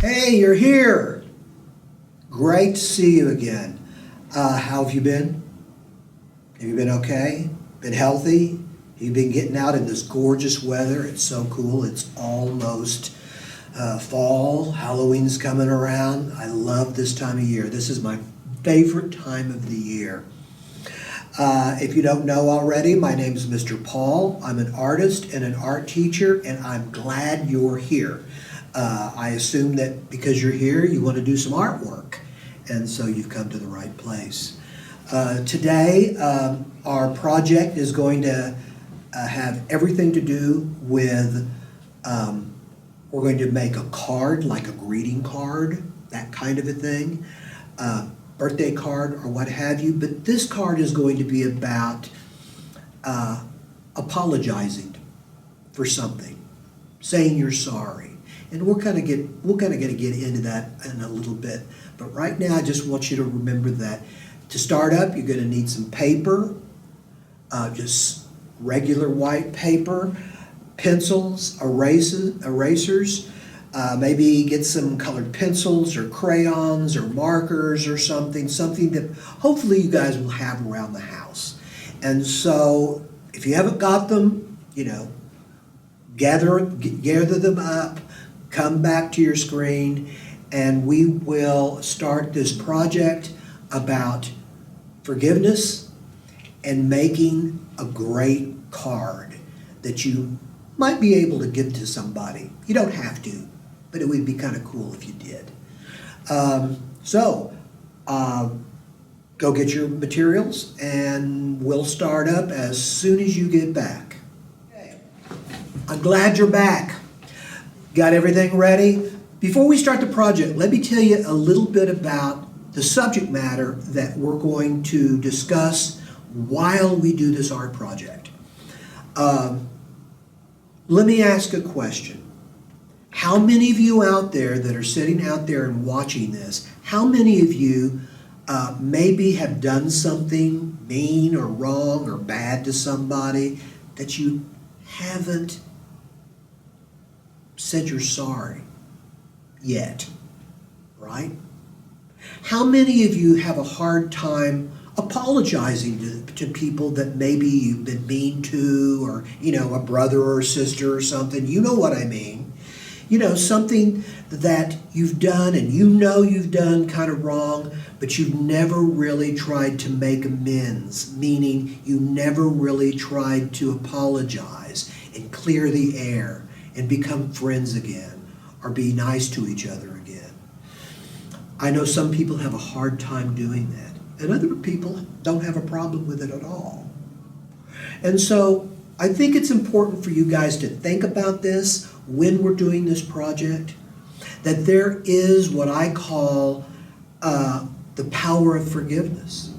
Hey, you're here. Great to see you again. How have you been? Have you been okay? Been healthy? You've been getting out in this gorgeous weather. It's so cool. It's almost fall. Halloween's coming around. I love this time of year. This is my favorite time of the year. If you don't know already, my name is Mr. Paul. I'm an artist and an art teacher, and I'm glad you're here. I assume that because you're here, you want to do some artwork, and so you've come to the right place. Today, our project is going to have everything to do with, we're going to make a card, like a greeting card, that kind of a thing, birthday card or what have you. But this card is going to be about apologizing for something, saying you're sorry. And we're kind of going to get into that in a little bit. But right now, I just want you to remember that to start up, you're going to need some paper, just regular white paper, pencils, erasers, maybe get some colored pencils or crayons or markers or something that hopefully you guys will have around the house. And so if you haven't got them, gather them up, come back to your screen, and we will start this project about forgiveness and making a great card that you might be able to give to somebody. You don't have to, but it would be kind of cool if you did. Go get your materials, and we'll start up as soon as you get back. Okay. I'm glad you're back. Got everything ready? Before we start the project, let me tell you a little bit about the subject matter that we're going to discuss while we do this art project. Let me ask a question. How many of you out there that are sitting out there and watching this, how many of you maybe have done something mean or wrong or bad to somebody that you haven't said you're sorry yet, right? How many of you have a hard time apologizing to people that maybe you've been mean to, or, a brother or sister or something? You know what I mean. Something that you've done and you've done kind of wrong, but you've never really tried to make amends, meaning you never really tried to apologize and clear the air and become friends again or be nice to each other again. I know some people have a hard time doing that, and other people don't have a problem with it at all. And so I think it's important for you guys to think about this when we're doing this project, that there is what I call the power of forgiveness.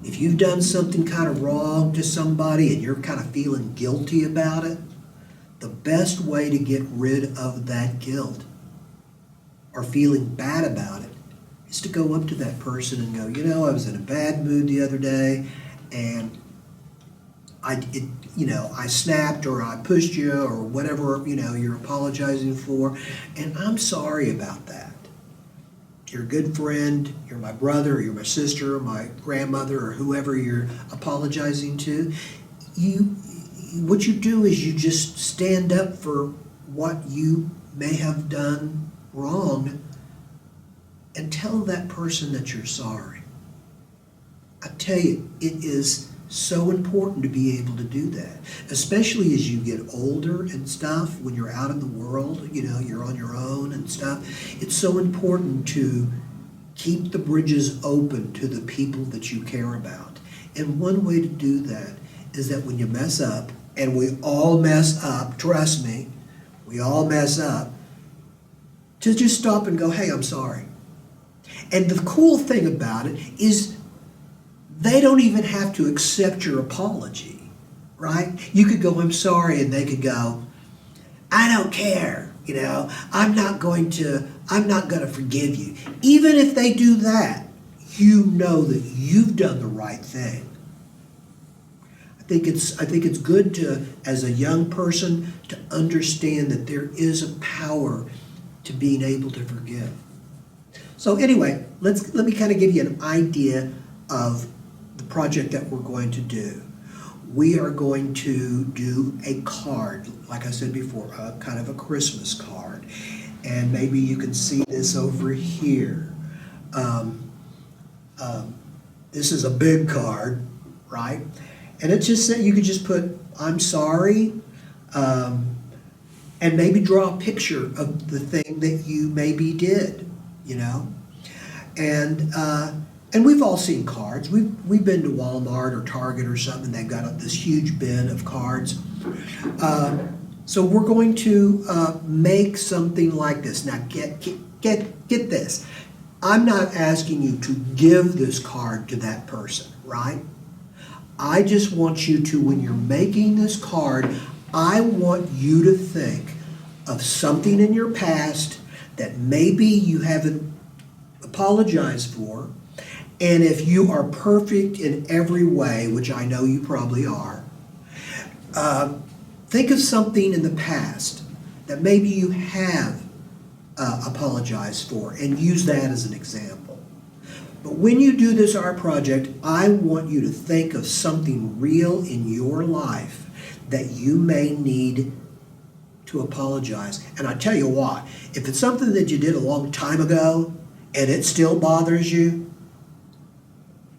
If you've done something kind of wrong to somebody and you're kind of feeling guilty about it, the best way to get rid of that guilt or feeling bad about it is to go up to that person and go, I was in a bad mood the other day, and I snapped, or I pushed you, or whatever, you're apologizing for, and I'm sorry about that. You're a good friend, you're my brother, or you're my sister, or my grandmother, or whoever you're apologizing to. What you do is you just stand up for what you may have done wrong and tell that person that you're sorry. I tell you, it is so important to be able to do that, especially as you get older and stuff, when you're out in the world, you're on your own and stuff. It's so important to keep the bridges open to the people that you care about. And one way to do that is that when you mess up, and we all mess up, trust me, we all mess up, to just stop and go, hey, I'm sorry. And the cool thing about it is they don't even have to accept your apology, right? You could go, I'm sorry, and they could go, I don't care, I'm not going to forgive you. Even if they do that, you know that you've done the right thing. I think it's good to, as a young person, to understand that there is a power to being able to forgive. So anyway, let me kind of give you an idea of the project that we're going to do. We are going to do a card, like I said before, a kind of a Christmas card. And maybe you can see this over here. This is a big card, right? And it just said, you could just put, I'm sorry, and maybe draw a picture of the thing that you maybe did, you know? And we've all seen cards. We've been to Walmart or Target or something, they've got this huge bin of cards. So we're going to make something like this. Now get this. I'm not asking you to give this card to that person, right? I just want you to, when you're making this card, I want you to think of something in your past that maybe you haven't apologized for. And if you are perfect in every way, which I know you probably are, think of something in the past that maybe you have apologized for and use that as an example. But when you do this art project, I want you to think of something real in your life that you may need to apologize. And I tell you what, if it's something that you did a long time ago and it still bothers you,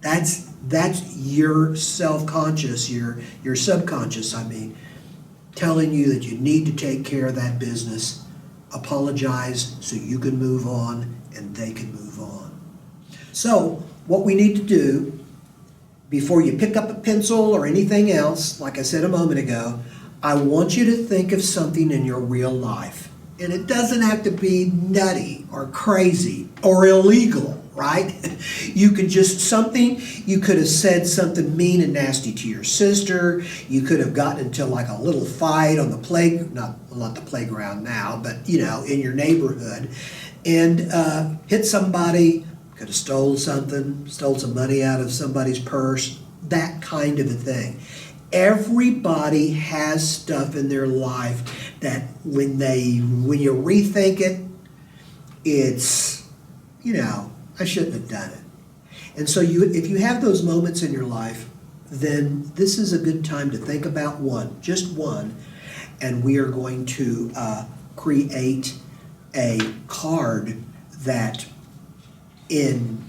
that's your self-conscious, your subconscious, telling you that you need to take care of that business, apologize so you can move on and they can move on. So what we need to do before you pick up a pencil or anything else, like I said a moment ago, I want you to think of something in your real life. And it doesn't have to be nutty or crazy or illegal, right? You could you could have said something mean and nasty to your sister. You could have gotten into like a little fight on the not the playground now, but in your neighborhood, and hit somebody, could have stole some money out of somebody's purse, that kind of a thing. Everybody has stuff in their life that when you rethink it, it's, I shouldn't have done it. And so if you have those moments in your life, then this is a good time to think about just one, and we are going to create a card that in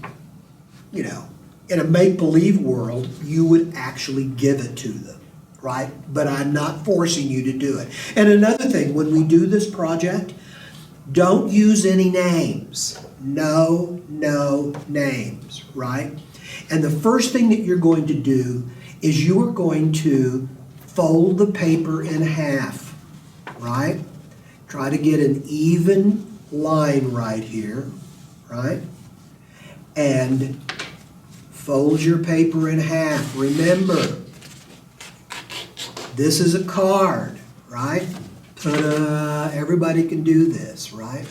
a make-believe world, you would actually give it to them, right? But I'm not forcing you to do it. And another thing, when we do this project, don't use any names. No names, right? And the first thing that you're going to do is you are going to fold the paper in half, right? Try to get an even line right here, right? And fold your paper in half. Remember, this is a card, right? Ta-da! Everybody can do this, right?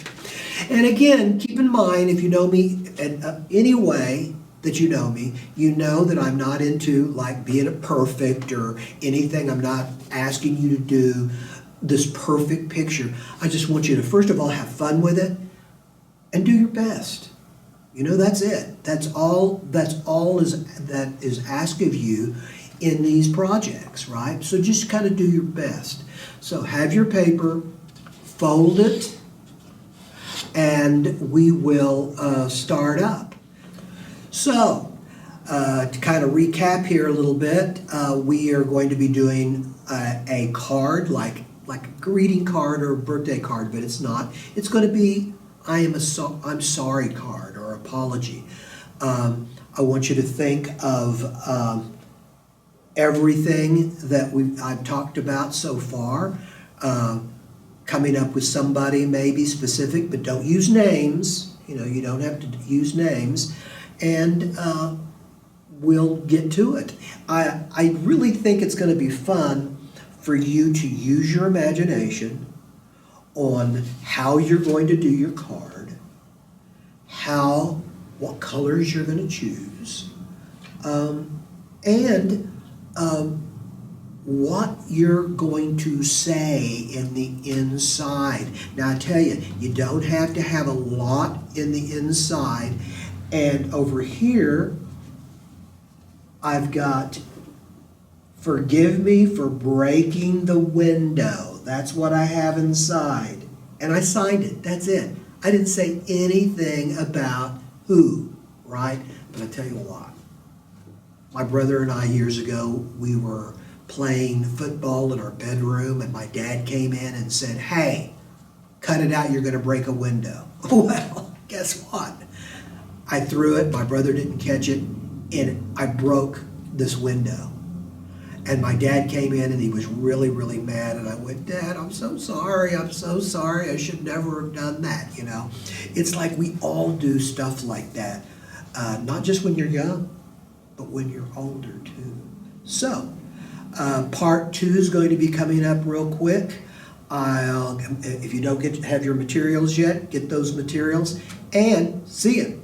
And again, keep in mind, if you know me in any way that you know me, you know that I'm not into like being a perfect or anything. I'm not asking you to do this perfect picture. I just want you to, first of all, have fun with it and do your best. That's it. That's all that is asked of you in these projects, right? So just kind of do your best. So have your paper, fold it, and we will start up. So to kind of recap here a little bit, we are going to be doing a card like a greeting card or a birthday card, but it's not. It's going to be I'm sorry card or apology. I want you to think of everything that I've talked about so far. Coming up with somebody maybe specific, but don't use names. You don't have to use names, and we'll get to it. I really think it's going to be fun for you to use your imagination on how you're going to do your card, what colors you're going to choose, and what you're going to say in the inside. Now I tell you, you don't have to have a lot in the inside. And over here, I've got, forgive me for breaking the window. That's what I have inside. And I signed it. That's it. I didn't say anything about who, right? But I tell you what, my brother and I years ago, we were playing football in our bedroom, and my dad came in and said, hey, cut it out, you're going to break a window. Well, guess what? I threw it, my brother didn't catch it, and I broke this window. And my dad came in and he was really, really mad, and I went, Dad, I'm so sorry, I should never have done that, you know. It's like we all do stuff like that, not just when you're young, but when you're older too. So, part 2 is going to be coming up real quick. If you don't have your materials yet, get those materials, and see you.